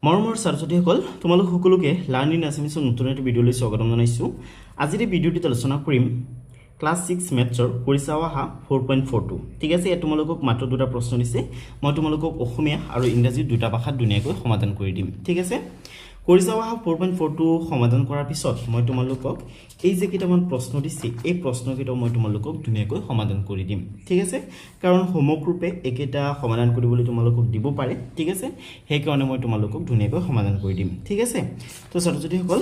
মৰমৰ ছাত্ৰ-ছাত্ৰীসকল তোমালোক সকলোকে লাৰ্ণ ইন আছামিছৰ নতুন এটা ভিডিঅ'লৈ স্বাগতম জনাইছোঁ। আজিৰ এই ভিডিঅ'টিত আলোচনা কৰিম ক্লাছ 6 মেথছৰ পৰিচাৱাহা 4.42। ঠিক আছে, ইয়াত তোমালোকক মাত্ৰ দুটা প্ৰশ্ন দিছে। মই তোমালোকক অসমীয়া আৰু ইংৰাজী দুটা ভাষাত ধুনীয়াকৈ সমাধান কৰি দিম। ঠিক আছে, পৰিচাৱাহা 4.42 সমাধান কৰাৰ পিছত মই তোমালোকক এই যে কেইটামান প্ৰশ্ন দিছে এই প্ৰশ্নকেইটাও মই তোমালোকক ধুনীয়াকৈ সমাধান কৰি দিম। ঠিক আছে, কাৰণ হোমৱৰ্ক ৰূপে একেটা সমাধান কৰিবলৈ তোমালোকক দিব পাৰে। ঠিক আছে, সেইকাৰণে মই তোমালোকক ধুনীয়াকৈ সমাধান কৰি দিম। ঠিক আছে, তো ছাত্ৰ-ছাত্ৰীসকল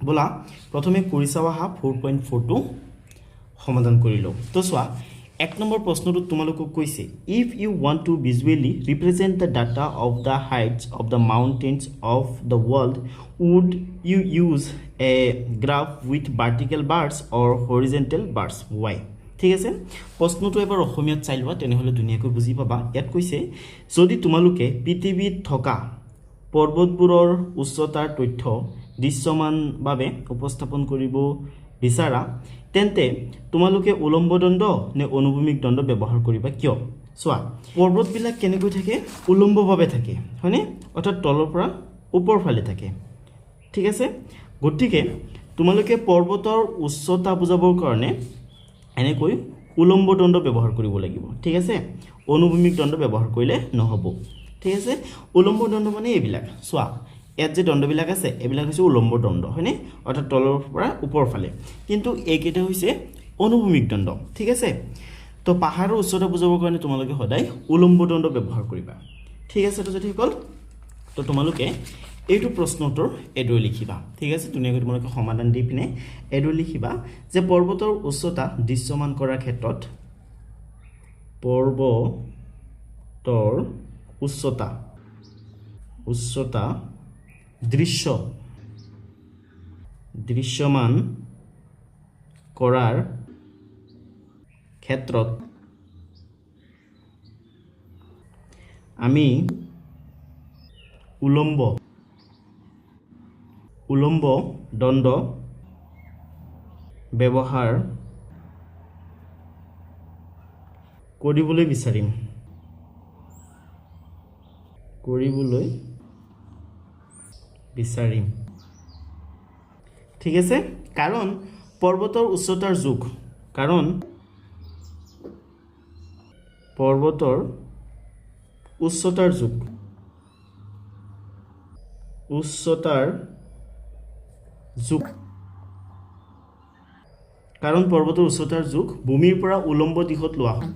বলা প্ৰথমে পৰিচাৱাহা 4.42 সমাধান কৰি লওঁ। তো চোৱা, এক নম্বৰ প্ৰশ্নটো তোমালোকক কৈছে if you want to visually represent the data of the heights of the mountains of the world would you use a graph with vertical bars or horizontal bars why. ঠিক আছে, প্ৰশ্নটো এবাৰ অসমীয়াত চাই লোৱা, তেনেহ'লে ধুনীয়াকৈ বুজি পাবা। ইয়াত কৈছে যদি তোমালোকে পৃথিৱীত থকা পৰ্বতবোৰৰ উচ্চতাৰ তথ্য দৃশ্যমানভাৱে উপস্থাপন কৰিব বিচাৰা তেন্তে তোমালোকে উলম্ব দণ্ড নে অনুভূমিক দণ্ড ব্যৱহাৰ কৰিবা কিয়? চোৱা, পৰ্বতবিলাক কেনেকৈ থাকে? উলম্বভাৱে থাকে, হয়নে? অৰ্থাৎ তলৰ পৰা ওপৰ ফালে থাকে। ঠিক আছে, গতিকে তোমালোকে পৰ্বতৰ উচ্চতা বুজাবৰ কাৰণে এনেকৈ উলম্ব দণ্ড ব্যৱহাৰ কৰিব লাগিব। ঠিক আছে, অনুভূমিক দণ্ড ব্যৱহাৰ কৰিলে নহ'ব। ঠিক আছে, উলম্ব দণ্ড মানে এইবিলাক চোৱা, ইয়াত যে দণ্ডবিলাক আছে এইবিলাক হৈছে উলম্ব দণ্ড, হয়নে? অৰ্থাৎ তলৰ পৰা ওপৰ ফালে, কিন্তু এইকেইটা হৈছে অনুভূমিক দণ্ড। ঠিক আছে, তো পাহাৰৰ উচ্চতা বুজাবৰ কাৰণে তোমালোকে সদায় উলম্ব দণ্ড ব্যৱহাৰ কৰিবা। ঠিক আছে ছাত্ৰ-ছাত্ৰীসকল, তো তোমালোকে এইটো প্ৰশ্ন উত্তৰ এইদৰে লিখিবা। ঠিক আছে, ধুনীয়াকৈ তোমালোকে সমাধান দি পিনে এইদৰে লিখিবা যে পৰ্বতৰ উচ্চতা দৃশ্যমান কৰাৰ ক্ষেত্ৰত পৰ্বতৰ উচ্চতা দৃশ্যমান কৰাৰ ক্ষেত্ৰত আমি উলম্ব দণ্ড ব্যৱহাৰ কৰিবলৈ বিচাৰিম। ঠিক আছে, কাৰণ পৰ্বতৰ উচ্চতাৰ জোখ, ভূমিৰ পৰা উলম্ব দিশত লোৱা হয়।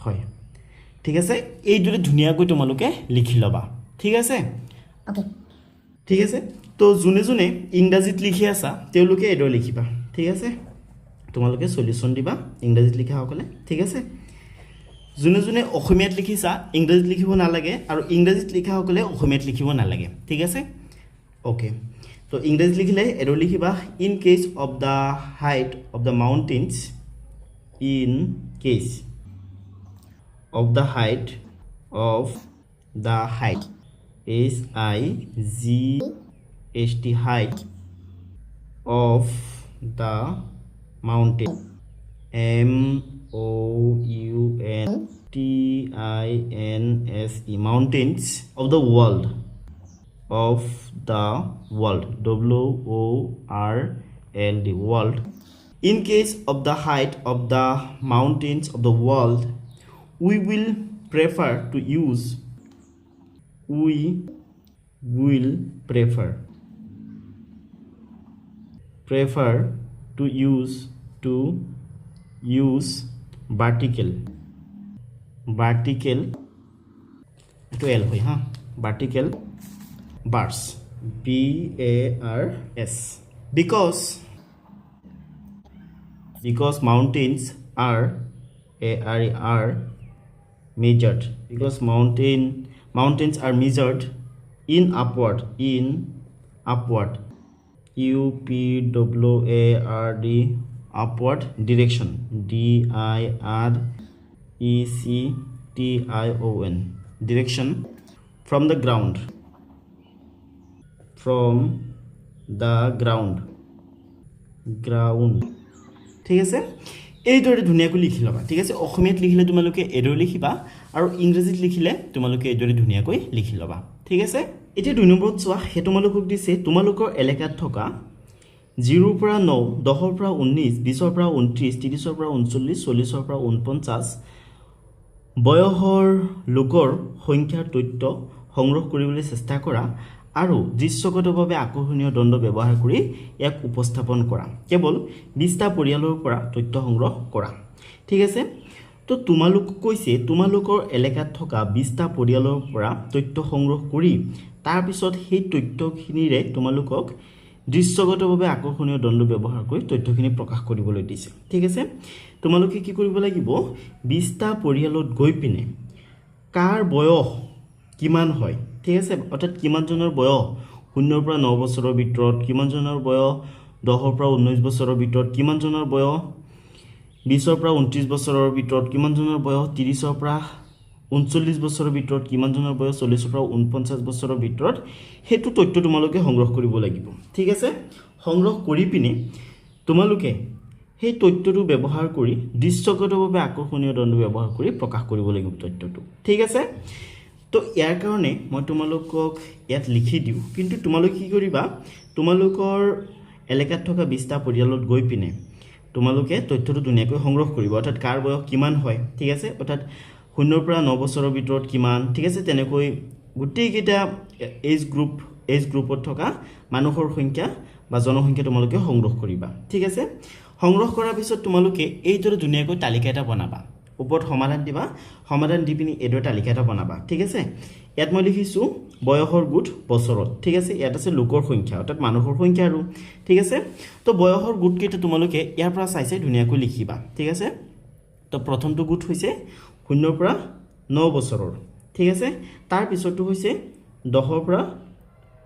হয়। ঠিক আছে, এইদৰে ধুনীয়াকৈ তোমালোকে লিখি ল'বা। ঠিক আছে, ঠিক আছে, তো যোনে যোনে ইংৰাজীত লিখি আছা তেওঁলোকে এইদৰে লিখিবা। ঠিক আছে, তোমালোকে সলিউশ্যন দিবা ইংৰাজীত লিখাসকলে। ঠিক আছে, যোনে যোনে অসমীয়াত লিখিছা ইংৰাজীত লিখিব নালাগে, আৰু ইংৰাজীত লিখাসকলে অসমীয়াত লিখিব নালাগে। ঠিক আছে, অ'কে। তো ইংৰাজীত লিখিলে এইদৰে লিখিবা in case of the height of the mountains, height of the height of the mountain mountains of the world world. In case of the height of the mountains of the world, we will prefer to use vertical bars, BARS, because mountains are measured, mountains are measured in upward upward direction, DIRECTION. direction from the ground ঠিক আছে এইদৰে ধুনীয়াকৈ লিখি ল'বা ঠিক আছে অসমীয়াত লিখিলে তোমালোকে এইদৰে লিখিবা আৰু ইংৰাজীত লিখিলে তোমালোকে এইদৰে ধুনীয়াকৈ লিখি ল'বা ঠিক আছে এতিয়া 2 নম্বৰত চোৱা হে তোমালোকক দিছে তোমালোকৰ এলেকাত থকা 0 পৰা 9 10 পৰা 19 20 পৰা 29 30 পৰা 39 40 পৰা 49 বয়সৰ লোকৰ সংখ্যাৰ তথ্য সংগ্ৰহ কৰিবলৈ চেষ্টা কৰা আৰু দৃশ্যগতভাৱে আকৰ্ষণীয় দণ্ড ব্যৱহাৰ কৰি এক উপস্থাপন কৰা কেৱল 20টা পৰিয়ালৰ পৰা তথ্য সংগ্ৰহ কৰা ঠিক আছে তো তোমালোক কৈছে তোমালোকৰ এলেকাত থকা 20টা পৰিয়ালৰ পৰা তথ্য সংগ্ৰহ কৰি তাৰ পিছত সেই তথ্যখিনিৰে তোমালোকক দৃশ্যগতভাৱে আকৰ্ষণীয় দণ্ড ব্যৱহাৰ কৰি তথ্যখিনি প্ৰকাশ কৰিবলৈ দিছে ঠিক আছে তোমালোকে কি কৰিব লাগিব 20টা পৰিয়ালত গৈ পিনে কাৰ বয়স কিমান হয় ঠিক আছে অৰ্থাৎ কিমানজনৰ বয়স 0 পৰা 9 বছৰৰ ভিতৰত কিমানজনৰ বয়স 10 পৰা 19 বছৰৰ ভিতৰত কিমানজনৰ বয়স 20 পৰা 29 বছৰৰ ভিতৰত কিমানজনৰ বয়স 30 পৰা 39 বছৰৰ ভিতৰত কিমানজনৰ বয়স 40 পৰা 49 বছৰৰ ভিতৰত হেতু তথ্য তোমালোকে সংগ্ৰহ কৰিব লাগিব ঠিক আছে সংগ্ৰহ কৰি পিনে তোমালোকে সেই তথ্যটো ব্যৱহাৰ কৰি দৃশ্যগতভাৱে আকৰ্ষণীয় দণ্ড ব্যৱহাৰ কৰি প্ৰকাশ কৰিব লাগিব তথ্যটো ঠিক আছে তো ইয়াৰ কাৰণে মই তোমালোকক ইয়াত লিখি দিওঁ কিন্তু তোমালোকে কি কৰিবা তোমালোকৰ এলেকাত থকা 20টা পৰিয়ালত গৈ পিনে তোমালোকে তথ্যটো ধুনীয়াকৈ সংগ্ৰহ কৰিব অৰ্থাৎ কাৰ বয়স কিমান হয় ঠিক আছে অৰ্থাৎ 0 পৰা 9 বছৰৰ ভিতৰত কিমান ঠিক আছে তেনেকৈ গোটেইকেইটা এজ গ্ৰুপত থকা মানুহৰ সংখ্যা বা জনসংখ্যা তোমালোকে সংগ্ৰহ কৰিবা ঠিক আছে সংগ্ৰহ কৰাৰ পিছত তোমালোকে এইদৰে ধুনীয়াকৈ তালিকা এটা বনাবা ওপৰত সমাধান দিবা সমাধান দি পিনি এইদৰে তালিকা এটা বনাবা ঠিক আছে ইয়াত মই লিখিছো বয়সৰ গোট বছৰত ঠিক আছে ইয়াত আছে লোকৰ সংখ্যা অৰ্থাৎ মানুহৰ সংখ্যা আৰু ঠিক আছে তো বয়সৰ গোট কেইটা তোমালোকে ইয়াৰ পৰা চাই ধুনীয়াকৈ লিখিবা ঠিক আছে তো প্ৰথমটো গোট হৈছে 0 পৰা 9 বছৰৰ ঠিক আছে তাৰ পিছৰটো হৈছে 10 পৰা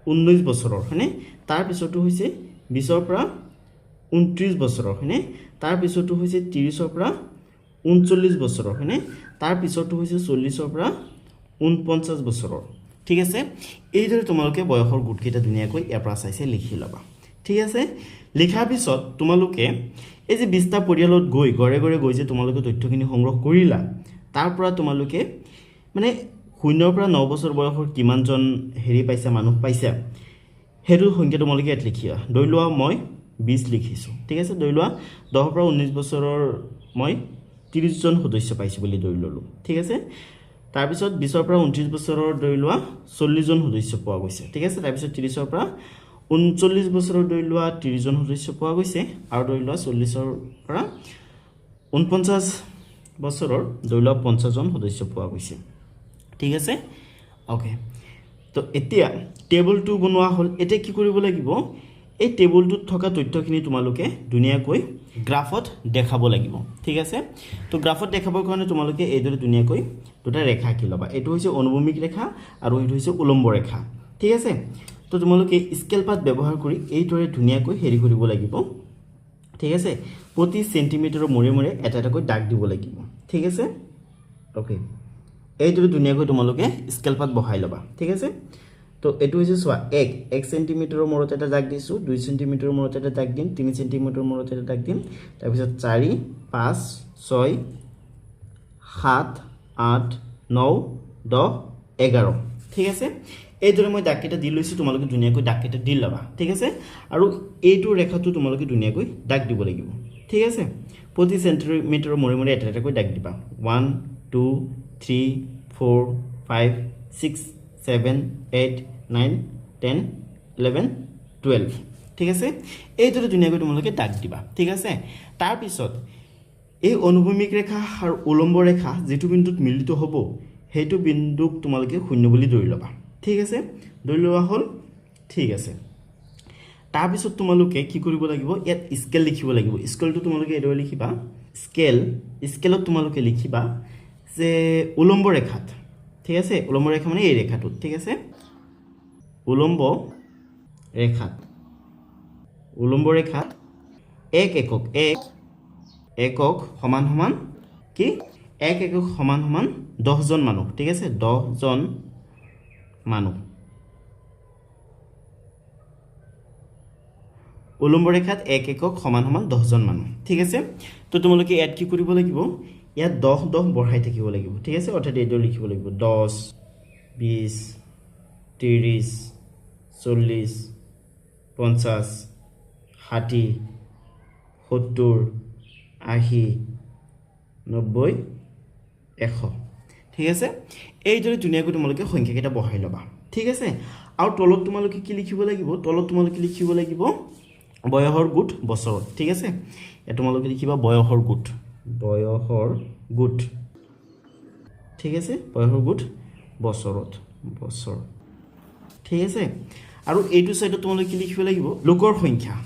19 বছৰৰ হয়নে তাৰ পিছৰটো হৈছে 20 পৰা 29 বছৰৰ হয়নে তাৰ পিছৰটো হৈছে 30 পৰা 39 বছৰৰ হয়নে তাৰ পিছৰটো হৈছে 40 পৰা 49 বছৰৰ ঠিক আছে এইদৰে তোমালোকে বয়সৰ গোটকেইটা ধুনীয়াকৈ ইয়াৰ পৰা চাই লিখি ল'বা ঠিক আছে লিখাৰ পিছত তোমালোকে এই যে 20টা পৰিয়ালত গৈ গড়ে গৈ যে তোমালোকে তথ্যখিনি সংগ্ৰহ কৰিলা তাৰ পৰা তোমালোকে মানে 0 পৰা 9 বছৰ বয়সৰ কিমানজন হেৰি পাইছা মানুহ পাইছা হেতু সংখ্যা তোমালোকে ইয়াত লিখিবা ধৰি লোৱা মই 20 লিখিছো ঠিক আছে ধৰি লোৱা 10 পৰা 19 বছৰৰ মই 30 জন সদস্য পাইছো বুলি ধৰি ললো ঠিক আছে তাৰ পিছত 20 পৰা 29 বছৰৰ ধৰি লোৱা 40 জন সদস্য পোৱা গৈছে ঠিক আছে তাৰ পিছত 30 পৰা 39 বছৰৰ ধৰি লোৱা 30 জন সদস্য পোৱা গৈছে আৰু ধৰি লোৱা 40 পৰা 49 বছৰৰ ধৰি লোৱা 50 জন সদস্য পোৱা গৈছে ঠিক আছে ওকে তো এতিয়া টেবুলটো বনোৱা হ'ল এতিয়া কি কৰিব লাগিব এই টেবুলটোত থকা তথ্যখিনি তোমালোকে ধুনীয়াকৈ গ্ৰাফত দেখাব লাগিব ঠিক আছে তো গ্ৰাফত দেখাবৰ কাৰণে তোমালোকে এইদৰে ধুনীয়াকৈ দুটা ৰেখা আঁকি ল'বা এইটো হৈছে অনুভূমিক ৰেখা আৰু এইটো হৈছে উলম্ব ৰেখা ঠিক আছে তো তোমালোকে স্কেল পাত ব্যৱহাৰ কৰি এইদৰে ধুনীয়াকৈ হেৰি কৰিব লাগিব ঠিক আছে প্ৰতি সেন্টিমিটাৰৰ মূৰে এটা এটাকৈ দাগ দিব লাগিব ঠিক আছে ওকে এইদৰে ধুনীয়াকৈ তোমালোকে স্কেল পাত বহাই ল'বা ঠিক আছে তো এটো হৈছে সোয়া 1 সেন্টিমিটাৰৰ মূৰত এটা দাগ দিছো 2 সেন্টিমিটাৰৰ মূৰত এটা দাগ দিম 3 সেন্টিমিটাৰৰ মূৰত এটা দাগ দিম তাৰ পিছত 4 5 6 7 8 9 10 11 ঠিক আছে এইদৰে মই দাগকেইটা দি লৈছো তোমালোকে ধুনীয়াকৈ দাগকেইটা দি লবা ঠিক আছে আৰু এইটো ৰেখাটো তোমালোকে ধুনীয়াকৈ দাগ দিব লাগিব ঠিক আছে প্ৰতি সেন্টিমিটাৰৰ মূৰে এটা এটাকৈ দাগ দিবা 1 2 3 4 5 6 7 8 9 10 11 12 ঠিক আছে এইদৰে ধুনীয়াকৈ তোমালোকে দাগ দিবা ঠিক আছে তাৰ পিছত এই অনুভূমিক ৰেখা আৰু উলম্ব ৰেখা যেটো বিন্দুত মিলিত হ'ব হেতু বিন্দুক তোমালোকে শূন্য বুলি ধৰি লবা ঠিক আছে ধৰি লোৱা হ'ল ঠিক আছে তাৰ পিছত তোমালোকে কি কৰিব লাগিব ইয়াত স্কেল লিখিব লাগিব স্কেলটো তোমালোকে এদৰে লিখিবা স্কেলত তোমালোকে লিখিবা যে উলম্ব ৰেখাত ঠিক আছে উলম্ব ৰেখা মানে এই ৰেখাটো ঠিক আছে উলম্ব ৰেখাত এক একক সমান কি এক একক সমান 10 জন মানুহ ঠিক আছে 10 জন মানুহ উলম্ব ৰেখাত এক একক সমান সমান 10 জন মানুহ ঠিক আছে তো তোমালোকে ইয়াত কি কৰিব লাগিব ইয়াত 10 10 বঢ়াই থাকিব লাগিব ঠিক আছে অৰ্থাৎ এইটো লিখিব লাগিব 10 20 30 40 50 60 70 80 90 100 ঠিক আছে এইদৰে ধুনীয়াকৈ তোমালোকে সংখ্যাকেইটা বহাই ল'বা ঠিক আছে আৰু তলত তোমালোকে কি লিখিব লাগিব তলত তোমালোকে লিখিব লাগিব বয়সৰ গোট বছৰত ঠিক আছে এ তোমালোকে লিখিবা বয়সৰ গোট ঠিক আছে বয়সৰ গোট বছৰত বছৰ ঠিক আছে আৰু এইটো সাইডত তোমালোকে কি লিখিব লাগিব লোকৰ সংখ্যা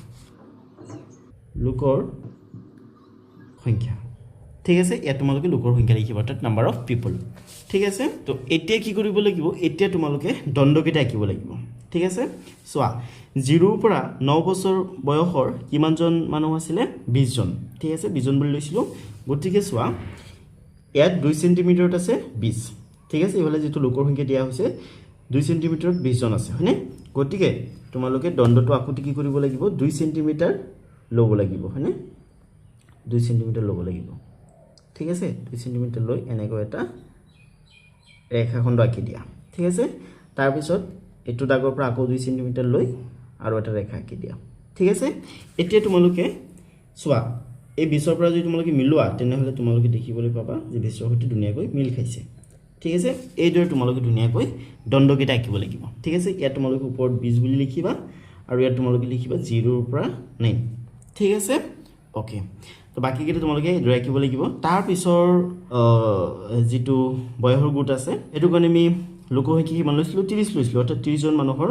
ঠিক আছে ইয়াত তোমালোকে লোকৰ সংখ্যা লিখিবা অৰ্থাৎ নাম্বাৰ অফ পিপল ঠিক আছে তো এতিয়া কি কৰিব লাগিব এতিয়া তোমালোকে দণ্ডকেইটা আঁকিব লাগিব ঠিক আছে চোৱা 0 ৰ পৰা 9 বছৰ বয়সৰ কিমানজন মানুহ আছিল 20 জন ঠিক আছে 20 জন বুলি লৈছিলো গতিকে চোৱা ইয়াত 2 সেন্টিমিটাৰত আছে 20 ঠিক আছে ইফালে যেটো লোকৰ সংখ্যা দিয়া হৈছে 2 সেন্টিমিটাৰত 20 জন আছে হয়নে গতিকে তোমালোকে দণ্ডটো আকৃতি কি কৰিব লাগিব 2 সেন্টিমিটাৰ ল'ব লাগিব হয়নে 2 সেন্টিমিটাৰ ল'ব লাগিব ঠিক আছে 2 সেন্টিমিটাৰ লৈ এনেকৈ এটা ৰেখাখণ্ড আঁকি দিয়া ঠিক আছে তাৰ পিছত এটো দাগৰ পৰা আকৌ 2 সেন্টিমিটাৰ লৈ আৰু এটা ৰেখা আঁকি দিয়া ঠিক আছে এতিয়া তোমালোকে চোৱা এই 20 ৰ পৰা যদি তোমালোকে মিলোৱা তেনেহলে তোমালোকে দেখিবলৈ পাবা যে 20 ৰ সৈতে ধুনীয়াকৈ মিল খাইছে ঠিক আছে এইদৰে তোমালোকে ধুনীয়াকৈ দণ্ডকেইটা আঁকিব লাগিব ঠিক আছে ইয়াত তোমালোকে ওপৰত 20 বুলি লিখিবা আৰু ইয়াত তোমালোকে লিখিবা 0 ৰ পৰা 9 ঠিক আছে ওকে তো বাকি কেইটা তোমালোকে ধৰাই কিব লাগিব তাৰ পিছৰ যেটো বয়সৰ গোট আছে এটো কাৰণে আমি লোকসংখ্যা কিমান লৈছিলো 30 লৈছিলো অৰ্থাৎ 30 জন মানুহৰ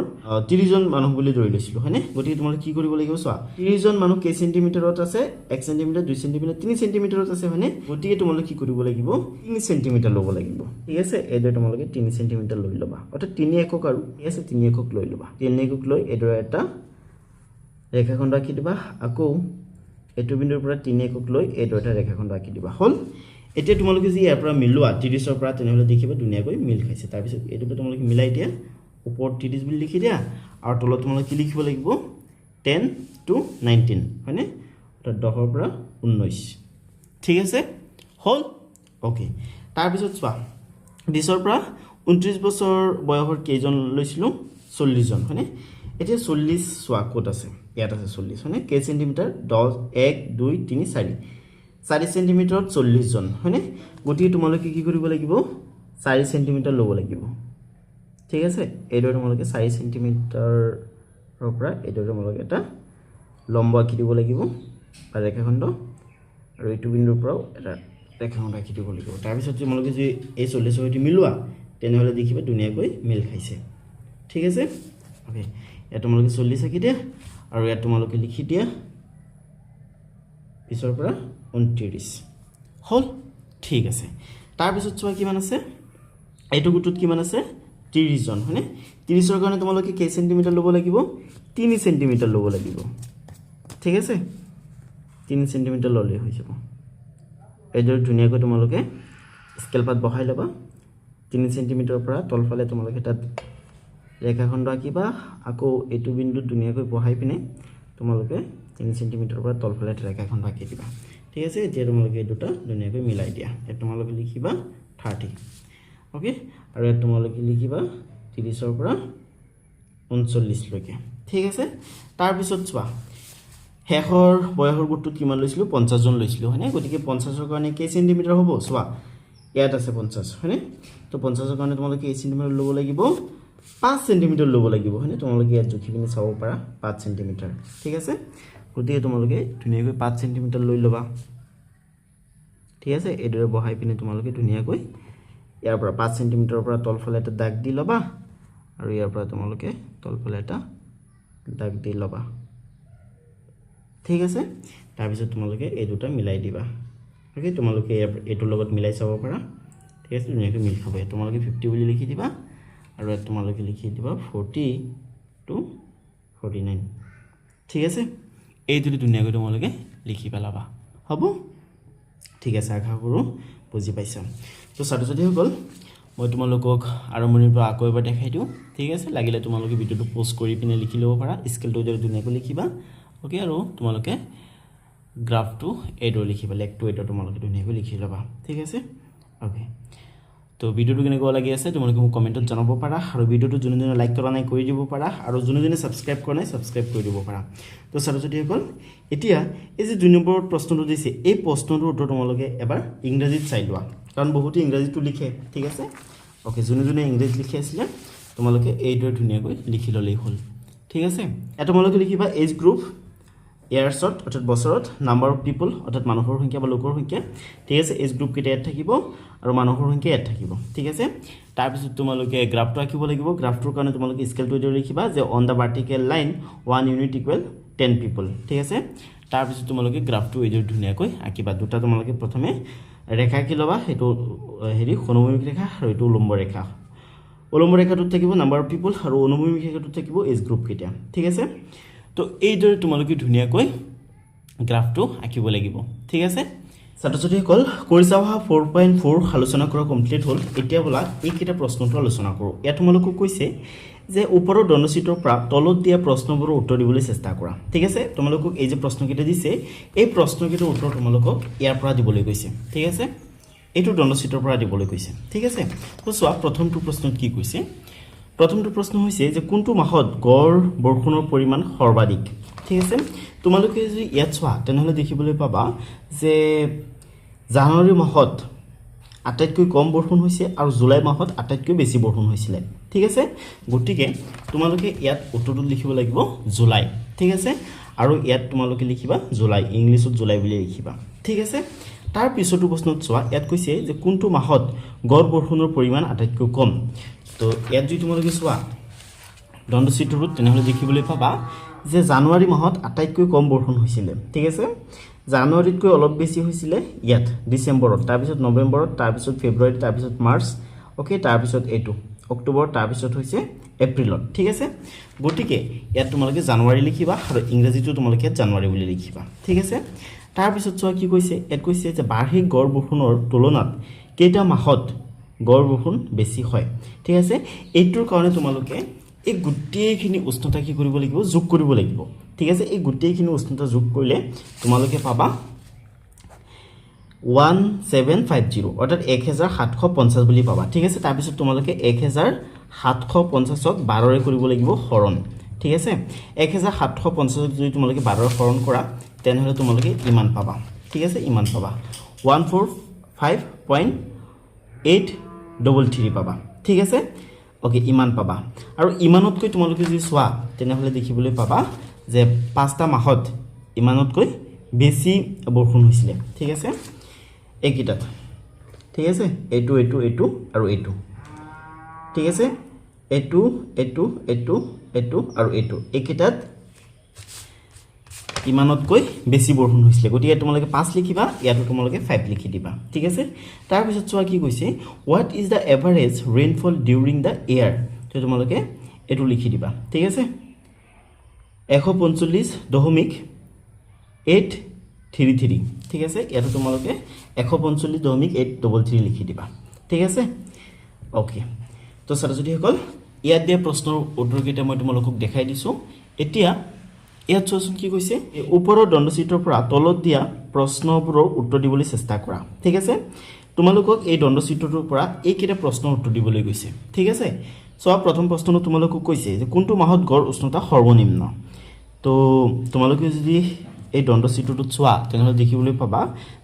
30 জন মানুহ বুলি ধৰি লৈছিলো হয়নে গতিকে তোমালোকে কি কৰিব লাগিব চোৱা 30 জন মানুহ কেই সেন্টিমিটাৰত আছে 1 সেন্টিমিটাৰ 2 সেন্টিমিটাৰ 3 সেন্টিমিটাৰত আছে হয়নে গতিকে তোমালোকে কি কৰিব লাগিব 3 সেন্টিমিটাৰ ল'ব লাগিব ঠিক আছে এইদৰে তোমালোকে 3 সেন্টিমিটাৰ লৈ ল'বা অৰ্থাৎ 3 একক আৰু ঠিক আছে 3 একক লৈ ল'বা 3 একক লৈ এইদৰে এটা ৰেখাখণ্ড আঁকি দিবা আকৌ এটো বিন্দুৰ পৰা 3 একক লৈ এইটো এটা ৰেখাখণ্ড আঁকি দিবা হল এতিয়া তোমালোকে যি ইয়াৰ পৰা মিলোৱা 30 ৰ পৰা তেনেহলে দেখিবা ধুনীয়াকৈ মিল খাইছে তাৰ পিছত এইটো তোমালোকে মিলাই দিয়া ওপৰত 30 বুলি লিখি দিয়া আৰু তলত তোমালোকে কি লিখিব লাগিব 10 to 19 হয়নে অৰ্থাৎ 10 ৰ পৰা 19 ঠিক আছে হল ওকে তাৰ পিছত চোৱা 20 ৰ পৰা 29 বছৰ বয়সৰ কেইজন লৈছিলো 40 জন হয়নে এতিয়া 40 চোৱা ক'ত আছে ইয়াত আছে 40 হয়নে কেই সেন্টিমিটাৰ 10 1 2 3 4 4 সেন্টিমিটাৰত 40 জন হয়নে গতিকে তোমালোকে কি কৰিব লাগিব 4 সেন্টিমিটাৰ ল'ব লাগিব ঠিক আছে এইদৰে তোমালোকে 4 সেন্টিমিটাৰৰ পৰা এইদৰে তোমালোকে এটা লম্ব আঁকি দিব লাগিব বা ৰেখাখণ্ড আৰু এইটো বিন্দুৰ পৰা এটা ৰেখাখণ্ড আঁকি দিব লাগিব তাৰ পিছত তোমালোকে যদি এই 40 সৈতে মিলোৱা তেনেহলে দেখিবা ধুনীয়াকৈ মিল খাইছে ঠিক আছে ওকে এটা তোমালোকে 40 আঁকি দিয়া আৰু ইয়াত তোমালোকে লিখি দিয়া 20 ৰ পৰা 29 হল ঠিক আছে তাৰ পিছত চোৱা কিমান আছে এইটো গোটত কিমান আছে 30 জন হয়নে 30 ৰ কাৰণে তোমালোকে কেই সেন্টিমিটাৰ ল'ব লাগিব 3 সেন্টিমিটাৰ ল'ব লাগিব ঠিক আছে 3 সেন্টিমিটাৰ ল'লে হৈ যাব এইদৰে ধুনীয়াকৈ তোমালোকে স্কেল পাত বহাই ল'বা 3 সেন্টিমিটাৰৰ পৰা তলফালে তোমালোকে তাত ৰেখাখণ্ড আঁকিবা আকৌ এইটো বিন্দু ধুনীয়াকৈ বহাই পিনে তোমালোকে 3 সেন্টিমিটাৰৰ পৰা তলফালে ৰেখাখণ্ড আঁকি দিবা ঠিক আছে এতিয়া তোমালোকে এই দুটা ধুনীয়াকৈ মিলাই দিয়া এটা তোমালোকে লিখিবা 30 ওকে আৰু এটা তোমালোকে লিখিবা 30 ৰ পৰা 39 লৈকে ঠিক আছে তাৰ পিছত চোৱা হেখৰ বয়সৰ গোটটোত কিমান লৈছিলো 50 জন লৈছিলো হয়নে গতিকে 50 ৰ কাৰণে কেই সেন্টিমিটাৰ হ'ব চোৱা ইয়াত আছে 50 হয়নে তো 50 ৰ কাৰণে তোমালোকে এই সেন্টিমিটাৰ ল'ব লাগিব 5 সেন্টিমিটাৰ ল'ব লাগিব হয়নে তোমালোকে ইয়াত জুখি পিনে চাব পাৰা 5 সেন্টিমিটাৰ ঠিক আছে গতিকে তোমালোকে ধুনীয়াকৈ 5 সেন্টিমিটাৰ লৈ ল'বা ঠিক আছে এইদৰে বহাই পিনে তোমালোকে ধুনীয়াকৈ ইয়াৰ পৰা 5 সেন্টিমিটাৰৰ পৰা তলফালে এটা দাগ দি ল'বা আৰু ইয়াৰ পৰা তোমালোকে তলফালে এটা দাগ দি ল'বা ঠিক আছে তাৰ পিছত তোমালোকে এই দুটা মিলাই দিবা ওকে তোমালোকে এটোৰ লগত মিলাই চাব পাৰা ঠিক আছে ধুনীয়াকৈ মিল খাব তোমালোকে 50 বুলি লিখি দিবা আৰু তোমালোকে লিখি দিবা 40 to 49 ঠিক আছে এই দুটি ধুনীয়াকৈ তোমালোকে লিখি পেলাবা হ'ব ঠিক আছে আশা কৰোঁ বুজি পাইছা তো ছাত্ৰ-ছাত্ৰীসকল মই তোমালোকক আৰম্ভণিৰ পৰা আকৌ এবাৰ দেখাই দিওঁ ঠিক আছে লাগিলে তোমালোকে ভিডিওটো পোষ্ট কৰি পিনে লিখি ল'ব পাৰা স্কেলটো যদি ধুনীয়াকৈ লিখিবা ওকে আৰু তোমালোকে গ্ৰাফটো এইদৰে লিখিবা লেগটো এইদৰে তোমালোকে ধুনীয়াকৈ লিখি ল'বা ঠিক আছে ওকে তো ভিডিওটো কেনেকুৱা লাগি আছে তোমালোকে মোক কমেন্টত জনাব পাৰা আৰু ভিডিওটো যোনে লাইক কৰা নাই কৰি দিব পাৰা আৰু যোনে সাবস্ক্ৰাইব কৰা নাই সাবস্ক্ৰাইব কৰি দিব পাৰা তো ছাত্ৰ-ছাত্ৰীসকল এতিয়া এই যে 2 নম্বৰ প্ৰশ্নটো দিছে এই প্ৰশ্নটোৰ উত্তৰ তোমালোকে এবাৰ ইংৰাজীত চাই লোৱা কাৰণ বহুতে ইংৰাজীটো লিখে ঠিক আছে ওকে যোনে ইংৰাজীত লিখি আছিল তোমালোকে এইদৰে ধুনীয়াকৈ লিখি ললেই হ'ল ঠিক আছে এটা তোমালোকে লিখিবা এজ গ্ৰুপ ইয়াৰ্ছত অৰ্থাৎ বছৰত নাম্বাৰ অফ পিপল অৰ্থাৎ মানুহৰ সংখ্যা বা লোকৰ সংখ্যা ঠিক আছে এজ গ্ৰুপ কেইটা ইয়াত থাকিব আৰু মানুহৰ সংখ্যা ইয়াত থাকিব ঠিক আছে তাৰ পিছত তোমালোকে গ্ৰাফটো আঁকিব লাগিব গ্ৰাফটোৰ কাৰণে তোমালোকে স্কেলটো এইদৰে লিখিবা যে on the vertical line 1 unit equal 10 পিপল ঠিক আছে তাৰ পিছত তোমালোকে গ্ৰাফটো এইদৰে ধুনীয়াকৈ আঁকিবা দুটা তোমালোকে প্ৰথমে ৰেখা আঁকি ল'বা সেইটো হেৰি অনুভূমিক ৰেখা আৰু এইটো উলম্ব ৰেখা উলম্ব ৰেখাটোত থাকিব নাম্বাৰ অফ পিপল আৰু অনুভূমিক ৰেখাটোত থাকিব এজ গ্ৰুপ কেইটা ঠিক আছে তো এইদৰে তোমালোকে ধুনীয়াকৈ গ্ৰাফটো আঁকিব লাগিব ঠিক আছে ছাত্ৰ-ছাত্ৰীসকল কৰি চাওহা 4.4 আলোচনা কৰা কমপ্লিট হ'ল এতিয়া বলা এইকেইটা প্ৰশ্নটো আলোচনা কৰোঁ ইয়াত তোমালোকক কৈছে যে ওপৰৰ দণ্ডচিত্ৰৰ পৰা তলত দিয়া প্ৰশ্নবোৰৰ উত্তৰ দিবলৈ চেষ্টা কৰা ঠিক আছে তোমালোকক এই যে প্ৰশ্নকেইটা দিছে এই প্ৰশ্নকেইটাৰ উত্তৰ তোমালোকক ইয়াৰ পৰা দিবলৈ কৈছে ঠিক আছে এইটো দণ্ডচিত্ৰৰ পৰা দিবলৈ কৈছে ঠিক আছে তো চোৱা প্ৰথমটো প্ৰশ্নত কি কৈছে প্ৰথমটো প্ৰশ্ন হৈছে যে কোনটো মাহত গড় বৰষুণৰ পৰিমাণ সৰ্বাধিক ঠিক আছে তোমালোকে যদি ইয়াত চোৱা তেনেহলে দেখিবলৈ পাবা যে জানুৱাৰী মাহত আটাইতকৈ কম বৰষুণ হৈছে আৰু জুলাই মাহত আটাইতকৈ বেছি বৰষুণ হৈছিল ঠিক আছে গতিকে তোমালোকে ইয়াত উত্তৰটো লিখিব লাগিব জুলাই ঠিক আছে আৰু ইয়াত তোমালোকে লিখিবা জুলাই ইংলিছত জুলাই বুলি লিখিবা ঠিক আছে তাৰ পিছৰটো প্ৰশ্নত চোৱা ইয়াত কৈছে যে কোনটো মাহত গড় বৰষুণৰ পৰিমাণ আটাইতকৈ কম তো ইয়াত যদি তোমালোকে চোৱা দণ্ডচিত্ৰটোত তেনেহলে দেখিবলৈ পাবা যে জানুৱাৰী মাহত আটাইতকৈ কম বৰষুণ হৈছিল ঠিক আছে জানুৱাৰীতকৈ অলপ বেছি হৈছিল ইয়াত ডিসেম্বৰত তাৰ পিছত নৱেম্বৰত তাৰ পিছত ফেব্ৰুৱাৰী তাৰ পিছত মাৰ্চ ওকে তাৰ পিছত এইটো অক্টোবৰ তাৰ পিছত হৈছে এপ্ৰিলত ঠিক আছে গতিকে ইয়াত তোমালোকে জানুৱাৰী লিখিবা আৰু ইংৰাজীটো তোমালোকে জানুৱাৰী বুলি লিখিবা ঠিক আছে তাৰ পিছত চোৱা কি কৈছে ইয়াত কৈছে যে বাৰ্ষিক গড় বৰষুণৰ তুলনাত কেইটা মাহত গড় বৰষুণ বেছি হয় ঠিক আছে এইটোৰ কাৰণে তোমালোকে এই গুটেইখিনি উষ্ণতা কি কৰিব লাগিব যোগ কৰিব লাগিব ঠিক আছে এই গুটেইখিনি উষ্ণতা যোগ কৰিলে তোমালোকে পাবা 1750 অৰ্থাৎ 1750 বুলি পাবা ঠিক আছে তাৰ পিছত তোমালোকে 1750ক 12 ৰে কৰিব লাগিব হৰণ ঠিক আছে 1750ক যদি তোমালোকে 12 ৰে হৰণ কৰা তেনেহলে তোমালোকে ইমান পাবা ঠিক আছে ইমান পাবা 145.833 পাবা ঠিক আছে ওকে ইমান পাবা আৰু ইমানতকৈ তোমালোকে যদি চোৱা তেনেহলে দেখিবলৈ পাবা যে 5টা মাহত ইমানতকৈ বেছি বৰষুণ হৈছিল ঠিক আছে এইকিটাত ঠিক আছে এইটো আৰু এইটো ঠিক আছে এইটো আৰু এইটো এইকিটাত ইমানতকৈ বেছি বৰষুণ হৈছিল গতিকে তোমালোকে 5 লিখিবা ইয়াতো তোমালোকে 5 লিখি দিবা ঠিক আছে তাৰ পিছত চোৱা কি কৈছে what is the average rainfall during the year তো তোমালোকে এটো লিখি দিবা ঠিক আছে 145.833 ঠিক আছে ইয়াতো তোমালোকে 145.833 লিখি দিবা ঠিক আছে ওকে তো ছাত্ৰ-ছাত্ৰীসকল ইয়াত দিয়া প্ৰশ্নৰ উত্তৰকেইটা মই তোমালোকক দেখাই দিছো এতিয়া ইয়াত চোৱাচোন কি কৈছে ওপৰৰ দণ্ডচিত্ৰৰ পৰা তলত দিয়া প্ৰশ্নবোৰৰ উত্তৰ দিবলৈ চেষ্টা কৰা ঠিক আছে তোমালোকক এই দণ্ডচিত্ৰটোৰ পৰা এইকেইটা প্ৰশ্নৰ উত্তৰ দিবলৈ গৈছে ঠিক আছে চোৱা প্ৰথম প্ৰশ্নটো তোমালোকক কৈছে যে কোনটো মাহত গড় উষ্ণতা সৰ্বনিম্ন তো তোমালোকে যদি এই দণ্ডচিত্ৰটোত চোৱা তেনেহলে দেখিবলৈ পাবা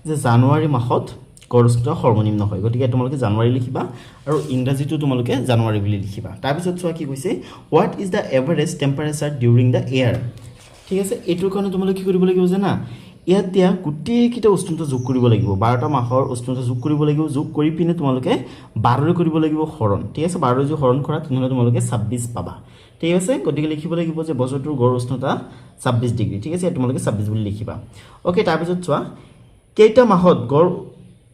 যে জানুৱাৰী মাহত গড় উষ্ণতা সৰ্বনিম্ন হয় গতিকে তোমালোকে জানুৱাৰী লিখিবা আৰু ইংৰাজীটো তোমালোকে জানুৱাৰী বুলি লিখিবা তাৰ পিছত চোৱা কি কৈছে what is the average temperature during the year ঠিক আছে এইটোৰ কাৰণে তোমালোকে কি কৰিব লাগিব জানা ইয়াত দিয়া গুটেইকিটা উষ্ণতা যোগ কৰিব লাগিব 12টা মাহৰ উষ্ণতা যোগ কৰিব লাগিব যোগ কৰি পিনে তোমালোকে 12 ৰে কৰিব লাগিব হৰণ ঠিক আছে 12 ৰে যদি হৰণ কৰা তেনেহলে তোমালোকে 26 পাবা ঠিক আছে গতিকে লিখিব লাগিব যে বছৰটোৰ গড় উষ্ণতা 26 ডিগ্ৰী ঠিক আছে তোমালোকে 26 বুলি লিখিবা ওকে তাৰ পিছত চোৱা কেইটা মাহত গড়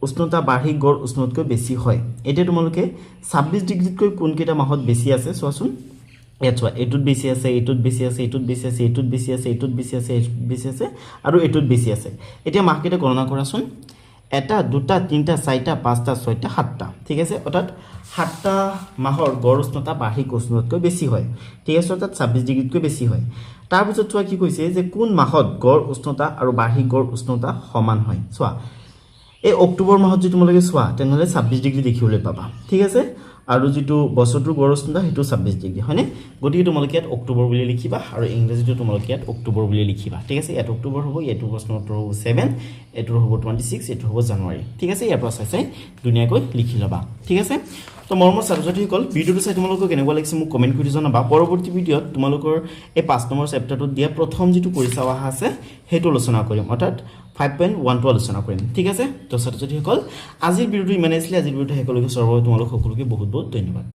উষ্ণতা বাৰ্ষিক গড় উষ্ণতাতকৈ বেছি হয় এটা তোমালোকে 26 ডিগ্ৰীতকৈ কোন কেইটা মাহত বেছি আছে চোৱাচোন ইয়াত চোৱা এইটোত বেছি আছে এইটোত বেছি আছে এইটোত বেছি আছে এইটোত বেছি আছে এইটোত বেছি আছে এইটোত বেছি আছে আৰু এইটোত বেছি আছে এতিয়া মাহকেইটা গণনা কৰাচোন এটা দুটা তিনিটা চাৰিটা পাঁচটা ছয়টা সাতটা ঠিক আছে অৰ্থাৎ 7টা মাহৰ গড় উষ্ণতা বাৰ্ষিক উষ্ণতাতকৈ বেছি হয় ঠিক আছে অৰ্থাৎ 26 ডিগ্ৰীতকৈ বেছি হয় তাৰপিছত চোৱা কি কৈছে যে কোন মাহত গড় উষ্ণতা আৰু বাৰ্ষিক গড় উষ্ণতা সমান হয় চোৱা এই অক্টোবৰ মাহত যদি তোমালোকে চোৱা তেনেহলে 26 ডিগ্ৰী দেখিবলৈ পাবা ঠিক আছে আৰু যেটো বছৰটোৰ গড় উষ্ণতা হেতু 26 ডিগ্ৰী হয়নে গতিকে তোমালোকে ইয়াত অক্টোবৰ বুলি লিখিবা আৰু ইংৰাজীটো তোমালোকে ইয়াত অক্টোবৰ বুলি লিখিবা ঠিক আছে ইয়াত অক্টোবৰ হ'ব ইয়াটো প্ৰশ্নটো হ'ব 7 এটো হ'ব 26 এটো হ'ব জানুৱাৰী ঠিক আছে ইয়াৰ পৰা চাই ধুনীয়াকৈ লিখি লবা ঠিক আছে তো মৰমৰ ছাত্ৰছাত্ৰীসকল ভিডিওটো চাই তোমালোকক কেনেকুৱা লাগিছে মোক কমেন্ট কৰি জনাবা পৰৱৰ্তী ভিডিওত তোমালোকৰ এই 5 নম্বৰ চেপ্টাৰটোত দিয়া প্ৰথম যেটো পৰীক্ষা অহা আছে হেতু আলোচনা কৰিম অৰ্থাৎ 5.1 টো আলোচনা কৰিম ঠিক আছে তো ছাত্ৰছাত্ৰীসকল আজিৰ ভিডিওটো ইমানেই আছিল আজিৰ ভিডিওটো হেকলৈকে সৰ্বপ্ৰথম তোমালোক সকলোকে বহুত বহুত ধন্যবাদ